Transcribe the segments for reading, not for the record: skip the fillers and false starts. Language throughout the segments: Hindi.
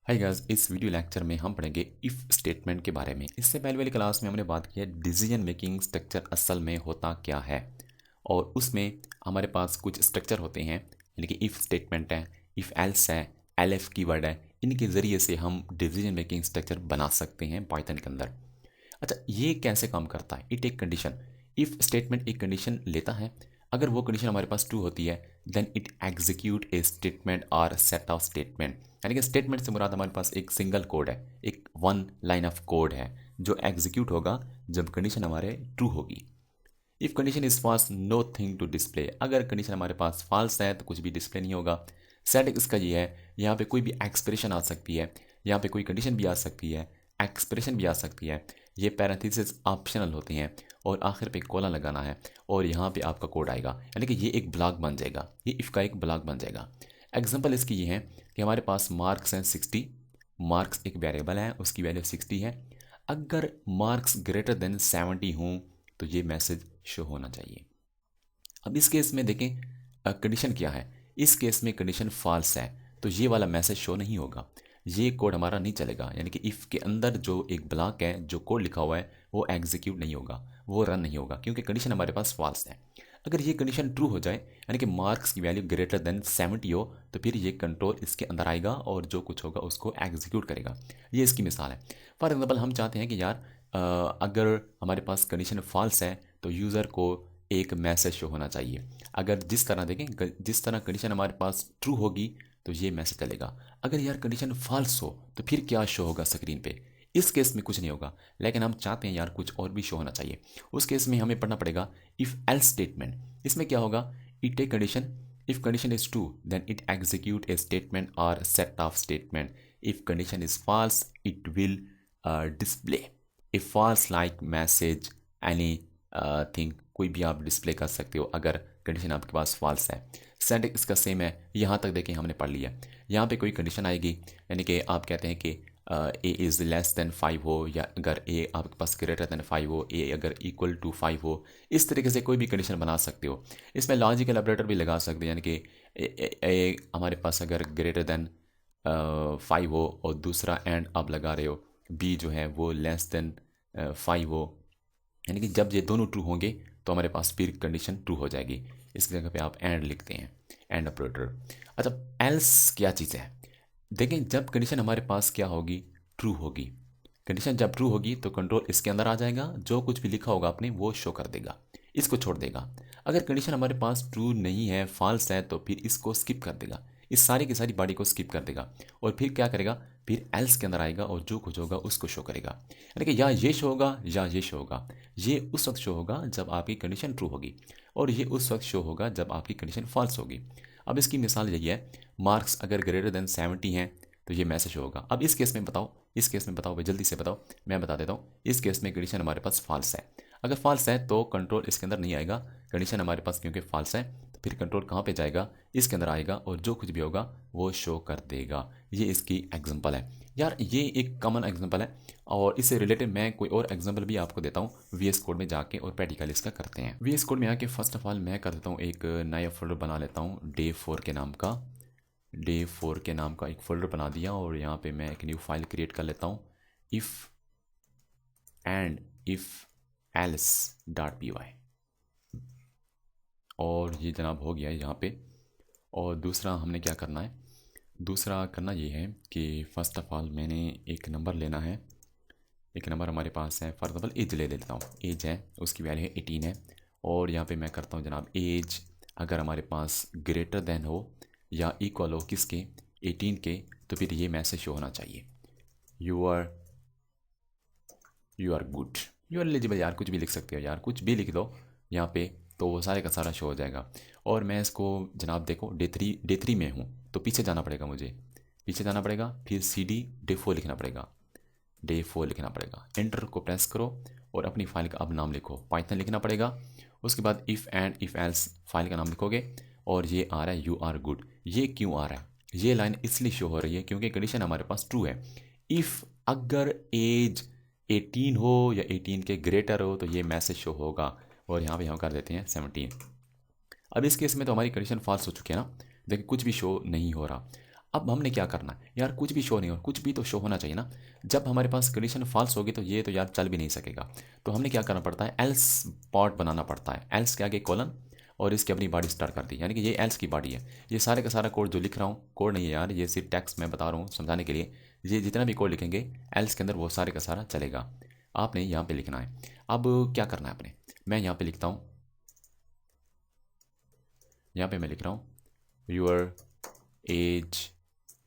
हाय गाइस, इस वीडियो लेक्चर में हम पढ़ेंगे इफ़ स्टेटमेंट के बारे में। इससे पहले वाली क्लास में हमने बात की है डिसीजन मेकिंग स्ट्रक्चर असल में होता क्या है, और उसमें हमारे पास कुछ स्ट्रक्चर होते हैं, यानी कि इफ़ स्टेटमेंट है, इफ़ एल्स है, एलएफ कीवर्ड है। इनके ज़रिए से हम डिसीजन मेकिंग स्ट्रक्चर बना सकते हैं पाइथन के अंदर। अच्छा, ये कैसे काम करता है? इट एक कंडीशन, इफ़ स्टेटमेंट एक कंडीशन लेता है। अगर वो कंडीशन हमारे पास ट्रू होती है then it execute a statement और सेट ऑफ स्टेटमेंट। यानी कि स्टेटमेंट से मुराद हमारे पास एक सिंगल कोड है, एक वन लाइन ऑफ कोड है जो एग्जीक्यूट होगा जब कंडीशन हमारे ट्रू होगी। If condition is false nothing to display. अगर कंडीशन हमारे पास फॉल्स है तो कुछ भी डिस्प्ले नहीं होगा। सेट इसका ये है, यहाँ पे कोई भी एक्सप्रेशन आ सकती है, यहाँ पे कोई कंडीशन भी आ सकती है, एक्सप्रेशन भी आ सकती है। ये पैरेंथेसिस ऑप्शनल होती हैं और आखिर पे कोलन लगाना है और यहाँ पे आपका कोड आएगा, यानी कि ये एक ब्लॉक बन जाएगा, ये इफ़ का एक ब्लॉक बन जाएगा। एग्जांपल इसकी ये है कि हमारे पास मार्क्स हैं 60। मार्क्स एक वेरिएबल है, उसकी वैल्यू 60 है। अगर मार्क्स ग्रेटर देन 70 हों तो ये मैसेज शो होना चाहिए। अब इस केस में देखें कंडीशन क्या है। इस केस में कंडीशन फॉल्स है तो ये वाला मैसेज शो नहीं होगा, ये कोड हमारा नहीं चलेगा। यानी कि इफ़ के अंदर जो एक ब्लॉक है, जो कोड लिखा हुआ है, वो एग्जीक्यूट नहीं होगा, वो रन नहीं होगा, क्योंकि कंडीशन हमारे पास फॉल्स है। अगर ये कंडीशन ट्रू हो जाए, यानी कि मार्क्स की वैल्यू ग्रेटर देन 70 हो, तो फिर ये कंट्रोल इसके अंदर आएगा और जो कुछ होगा उसको एग्जीक्यूट करेगा। ये इसकी मिसाल है। फॉर एग्जाम्पल हम चाहते हैं कि यार अगर हमारे पास कंडीशन फॉल्स है तो यूज़र को एक मैसेज शो होना चाहिए। अगर जिस तरह देखें, जिस तरह कंडीशन हमारे पास ट्रू होगी तो ये मैसेज चलेगा। अगर यार कंडीशन फॉल्स हो तो फिर क्या शो होगा स्क्रीन पे? इस केस में कुछ नहीं होगा, लेकिन हम चाहते हैं यार कुछ और भी शो होना चाहिए। उस केस में हमें पढ़ना पड़ेगा इफ़ एल्स स्टेटमेंट। इसमें क्या होगा? It a condition, if condition is true then it execute a statement और set of statement. If condition is false it will display a false like message anything. कोई भी आप डिस्प्ले कर सकते हो अगर कंडीशन आपके पास फॉल्स है। सिंटैक्स इसका सेम है, यहाँ तक देखें हमने पढ़ लिया। यहाँ पे कोई कंडीशन आएगी, यानी कि आप कहते हैं कि ए इज़ लेस देन 5 हो, या अगर ए आपके पास ग्रेटर देन 5 हो, ए अगर इक्वल टू 5 हो। इस तरीके से कोई भी कंडीशन बना सकते हो। इसमें लॉजिकल ऑपरेटर भी लगा सकते हैं, यानी कि ए हमारे पास अगर ग्रेटर देन 5 हो और दूसरा एंड आप लगा रहे हो, बी जो है वो लेस देन 5 हो, यानी कि जब ये दोनों ट्रू होंगे तो हमारे पास फिर कंडीशन ट्रू हो जाएगी। इसकी जगह पे आप एंड लिखते हैं, एंड ऑपरेटर। अच्छा, एल्स क्या चीज़ है? देखें, जब कंडीशन हमारे पास क्या होगी? ट्रू होगी। कंडीशन जब ट्रू होगी तो कंट्रोल इसके अंदर आ जाएगा, जो कुछ भी लिखा होगा आपने वो शो कर देगा, इसको छोड़ देगा। अगर कंडीशन हमारे पास ट्रू नहीं है, फॉल्स है, तो फिर इसको स्किप कर देगा, इस सारी की सारी बॉडी को स्किप कर देगा और फिर क्या करेगा? फिर एल्स के अंदर आएगा और जो कुछ होगा उसको शो करेगा। यानी कि या ये शो होगा या ये शो होगा। ये उस वक्त शो होगा जब आपकी कंडीशन ट्रू होगी, और ये उस वक्त शो होगा जब आपकी कंडीशन फॉल्स होगी। अब इसकी मिसाल यही है, मार्क्स अगर ग्रेटर देन 70 हैं तो ये मैसेज होगा। अब इस केस में बताओ, इस केस में बताओ भाई, जल्दी से बताओ, मैं बता देता हूँ। इस केस में कंडीशन हमारे पास फॉल्स है। अगर फॉल्स है तो कंट्रोल इसके अंदर नहीं आएगा। कंडीशन हमारे पास क्योंकि फॉल्स है तो फिर कंट्रोल कहाँ पे जाएगा? इसके अंदर आएगा और जो कुछ भी होगा वो शो कर देगा। ये इसकी एग्जांपल है। यार ये एक कॉमन एग्जांपल है, और इससे रिलेटेड मैं कोई और एग्जांपल भी आपको देता हूँ। वीएस कोड में जाके और प्रैक्टिकल इसका करते हैं। वीएस कोड में आके फर्स्ट ऑफ ऑल मैं कर देता हूँ, एक नया फोल्डर बना लेता हूँ डे 4 के नाम का। डे 4 के नाम का एक फ़ोल्डर बना दिया और यहाँ पे मैं एक न्यू फाइल क्रिएट कर लेता हूँ, if and if else dot P Y. और ये जनाब हो गया है यहाँ पे। और दूसरा हमने क्या करना है? दूसरा करना ये है कि फ़र्स्ट ऑफ ऑल मैंने एक नंबर लेना है। एक नंबर हमारे पास है, फॉर एग्जाम्पल एज ले लेता हूँ। एज है, उसकी वैल्यू है 18 है। और यहाँ पे मैं करता हूँ जनाब एज अगर हमारे पास ग्रेटर देन हो या इक्वल हो किसके? 18 के, तो फिर ये मैसेज शो होना चाहिए, you are good, you are eligible. यार कुछ भी लिख सकते हो, यार कुछ भी लिख दो यहाँ पे, तो वो सारे का सारा शो हो जाएगा। और मैं इसको जनाब देखो डे थ्री में हूँ तो पीछे जाना पड़ेगा मुझे, पीछे जाना पड़ेगा, फिर सी डी डे 4 लिखना पड़ेगा, डे 4 लिखना पड़ेगा। एंटर को प्रेस करो और अपनी फाइल का अब नाम लिखो, पाइथन लिखना पड़ेगा। उसके बाद if and if else file का नाम लिखोगे और ये आ रहा है यू आर गुड। ये क्यों आ रहा है? ये लाइन इसलिए शो हो रही है क्योंकि कंडीशन हमारे पास ट्रू है। इफ़ अगर एज 18 हो या 18 के ग्रेटर हो तो ये मैसेज शो होगा, और यहाँ पे हम कर देते हैं 17। अब इस केस में तो हमारी कंडीशन फॉल्स हो चुकी है ना, देखिए कुछ भी शो नहीं हो रहा। अब हमने क्या करना है यार, कुछ भी शो नहीं हो, कुछ भी तो शो होना चाहिए ना। जब हमारे पास कंडीशन फॉल्स होगी तो ये तो यार चल भी नहीं सकेगा। तो हमने क्या करना पड़ता है, एल्स पार्ट बनाना पड़ता है। एल्स के आगे कॉलन और इसकी अपनी बॉडी स्टार्ट कर दी, यानी कि ये एल्स की बॉडी है। ये सारे का सारा कोड जो लिख रहा हूँ, कोड नहीं है यार, ये सिर्फ टेक्स्ट मैं बता रहा हूँ समझाने के लिए। ये जितना भी कोड लिखेंगे एल्स के अंदर वो सारे का सारा चलेगा। आपने यहाँ पे लिखना है। अब क्या करना है आपने, मैं यहाँ पे लिखता हूँ, यहाँ पे मैं लिख रहा हूँ your age,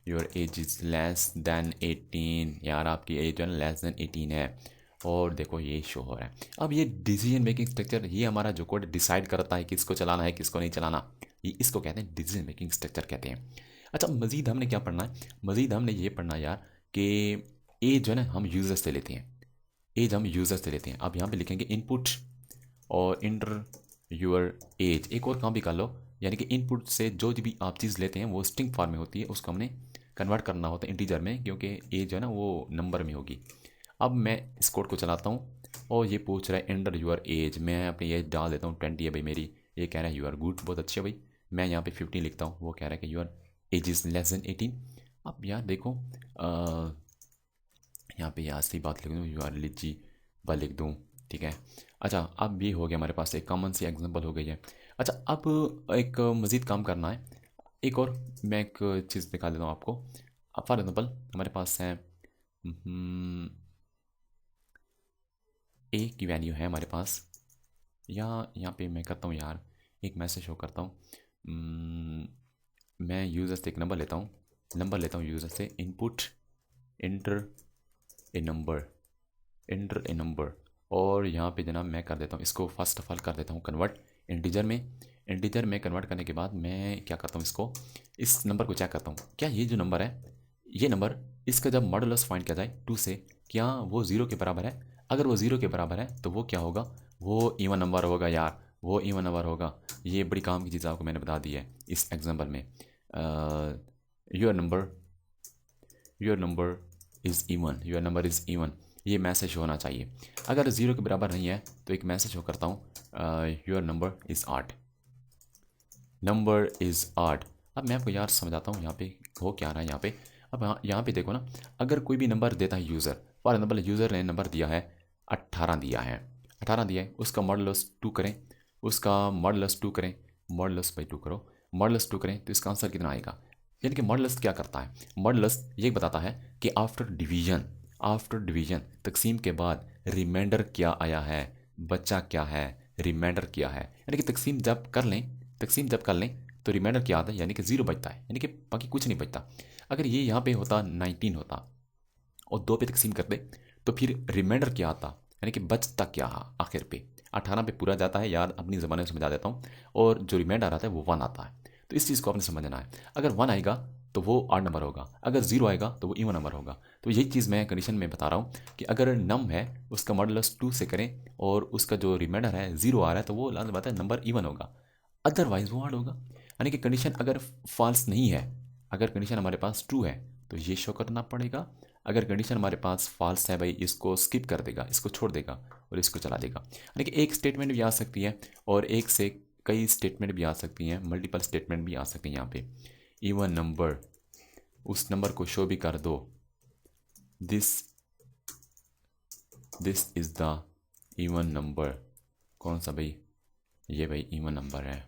your age is less than 18। यार आपकी एज जो है लेस देन 18 है। और देखो ये शो हो रहा है। अब ये डिसीजन मेकिंग स्ट्रक्चर, ये हमारा जो कोड डिसाइड करता है किसको चलाना है किसको नहीं चलाना, ये इसको कहते हैं डिसीजन मेकिंग स्ट्रक्चर कहते हैं। अच्छा, मज़ीद हमने क्या पढ़ना है, मज़ीद हमने ये पढ़ना है यार कि एज जो है ना हम यूज़र से लेते हैं, एज हम यूज़र से लेते हैं। अब यहाँ पे लिखेंगे इनपुट और इंटर योर एज। एक और काम भी कर लो, यानी कि इनपुट से जो भी आप चीज़ लेते हैं वो स्ट्रिंग फॉर्म में होती है, उसको हमने कन्वर्ट करना होता है इंटीजर में, क्योंकि एज जो है ना वो नंबर में होगी। अब मैं इस कोड को चलाता हूँ और ये पूछ रहा है एंटर यूर एज। मैं अपनी एज डाल देता हूँ 20 है भाई मेरी। ये कह रहा है यू आर गुड, बहुत अच्छी है भाई। मैं यहाँ पे 15 लिखता हूँ, वो कह रहा है कि your age is less than 18। अब यार देखो यहाँ पे यार सही बात लिख दूँ, यू आर एलिजिबल लिख दूँ, ठीक है। अच्छा, अब ये हो गया हमारे पास एक कॉमन सी एग्जांपल हो गई है। अच्छा, अब एक मज़ीद काम करना है। एक और मैं एक चीज़ दिखा देता हूँ आपको। अब फॉर एग्जांपल हमारे पास है ए की वैल्यू है हमारे पास, या यहाँ पे मैं करता हूँ यार एक मैसेज शो करता हूँ। मैं यूज़र से एक नंबर लेता हूँ यूज़र से, इनपुट इंटर ए नंबर, इंटर ए नंबर। और यहाँ पे जनाब मैं कर देता हूँ इसको, फर्स्ट ऑफ ऑल कर देता हूँ कन्वर्ट इंटीजर में। इंटीजर में कन्वर्ट करने के बाद मैं क्या करता हूँ, इसको इस नंबर को चेक करता हूँ, क्या ये जो नंबर है, ये नंबर इसका जब मॉडुलस फाइंड किया जाए 2 से, क्या वो 0 के बराबर है। अगर वो 0 के बराबर है तो वो क्या होगा, वो इवन नंबर होगा यार, वो इवन नंबर होगा। ये बड़ी काम की चीज़ आपको मैंने बता दी है इस एग्जाम्पल में। Your number, your number is even, your number is even, ये मैसेज होना चाहिए। अगर 0 के बराबर नहीं है तो एक मैसेज हो करता हूँ your number is odd, number is odd. अब मैं आपको यार समझाता हूँ यहाँ पे हो क्या रहा है यहाँ पे। अब यहाँ पे देखो ना, अगर कोई भी नंबर देता है यूज़र, फॉर एग्जाम्पल यूज़र ने नंबर दिया है 18 दिया है, 18 दिया है, उसका मॉडुलस 2 करें, उसका मॉडुलस 2 करें, मॉडुलस बाई 2 करो, मॉडुलस 2 करें तो इसका आंसर कितना आएगा। यानी कि मॉडुलस क्या करता है, मॉडुलस ये बताता है कि आफ्टर डिवीजन, आफ्टर डिवीजन तकसीम के बाद रिमाइंडर क्या आया है, बच्चा क्या है, रिमाइंडर क्या है। यानी कि तकसीम जब कर लें, तकसीम जब कर लें तो रिमाइंडर क्या आता है, यानी कि 0 बचता है, यानी कि बाकी कुछ नहीं बचता। अगर ये यहाँ पे होता 19 होता और 2 पे तकसीम कर दे तो फिर रिमाइंडर क्या आता, यानी कि बचता क्या आखिर पे। 18 पे पूरा जाता है यार, अपनी ज़बान में समझा देता हूँ। और जो रिमाइंडर आता है वो 1 आता है। तो इस चीज़ को आपने समझना है। अगर 1 आएगा तो वो ऑड नंबर होगा, अगर 0 आएगा तो वो इवन नंबर होगा। तो यही चीज़ मैं कंडीशन में बता रहा हूँ कि अगर नम है उसका मॉडुलस 2 से करें और उसका जो रिमाइंडर है 0 आ रहा है तो वो लाज़मी बात है नंबर इवन होगा, अदरवाइज वो ऑड होगा। यानी कि कंडीशन अगर फॉल्स नहीं है, अगर कंडीशन हमारे पास ट्रू है तो ये शो करना पड़ेगा। अगर कंडीशन हमारे पास फॉल्स है भाई, इसको स्किप कर देगा, इसको छोड़ देगा और इसको चला देगा। यानी कि एक स्टेटमेंट भी आ सकती है और एक से कई स्टेटमेंट भी आ सकती हैं, मल्टीपल स्टेटमेंट भी आ सकती हैं। यहाँ पे इवन नंबर, उस नंबर को शो भी कर दो, this this is the even number. कौन सा भाई, ये भाई इवन नंबर है,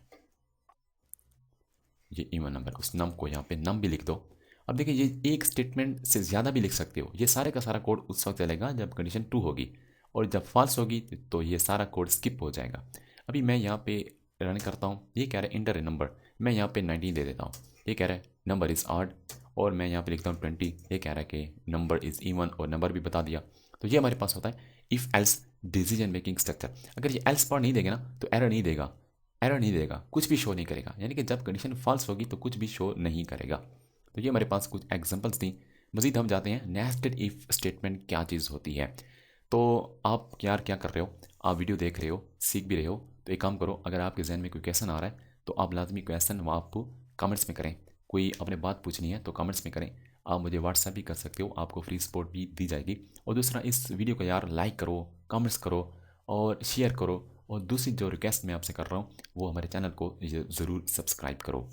ये इवन नंबर। उस नम को यहाँ पे नम भी लिख दो। अब देखिए ये एक स्टेटमेंट से ज़्यादा भी लिख सकते हो। ये सारे का सारा कोड उस वक्त चलेगा जब कंडीशन 2 होगी, और जब फॉल्स होगी तो ये सारा कोड स्किप हो जाएगा। अभी मैं यहाँ पे रन करता हूँ, ये कह रहा है इंटर ए नंबर, मैं यहाँ पे 19 दे देता हूँ। ये कह रहा है नंबर इज़ ऑड, और मैं यहाँ पे लिखता हूँ 20, ये कह रहा है कि नंबर इज़ इवन, और नंबर भी बता दिया। तो ये हमारे पास होता है if else decision making structure. अगर ये एल्स पार्ट नहीं देगा ना तो एरर नहीं देगा, एरर नहीं देगा, कुछ भी शो नहीं करेगा। यानी कि जब कंडीशन फॉल्स होगी तो कुछ भी शो नहीं करेगा। तो ये हमारे पास कुछ एग्जांपल्स थी। मज़ीद हम जाते हैं नेस्टेड इफ स्टेटमेंट क्या चीज़ होती है। तो आप यार क्या कर रहे हो, आप वीडियो देख रहे हो, सीख भी रहे हो, तो एक काम करो, अगर आपके जहन में कोई क्वेश्चन आ रहा है तो आप लाजमी क्वेश्चन वो आपको कमेंट्स में करें। कोई अपने बात पूछनी है तो कमेंट्स में करें। आप मुझे व्हाट्सएप भी कर सकते हो, आपको फ्री सपोर्ट भी दी जाएगी। और दूसरा, इस वीडियो को यार लाइक करो, कमेंट्स करो और शेयर करो। और दूसरी जो रिक्वेस्ट मैं आपसे कर रहा हूँ वो हमारे चैनल को ज़रूर सब्सक्राइब करो।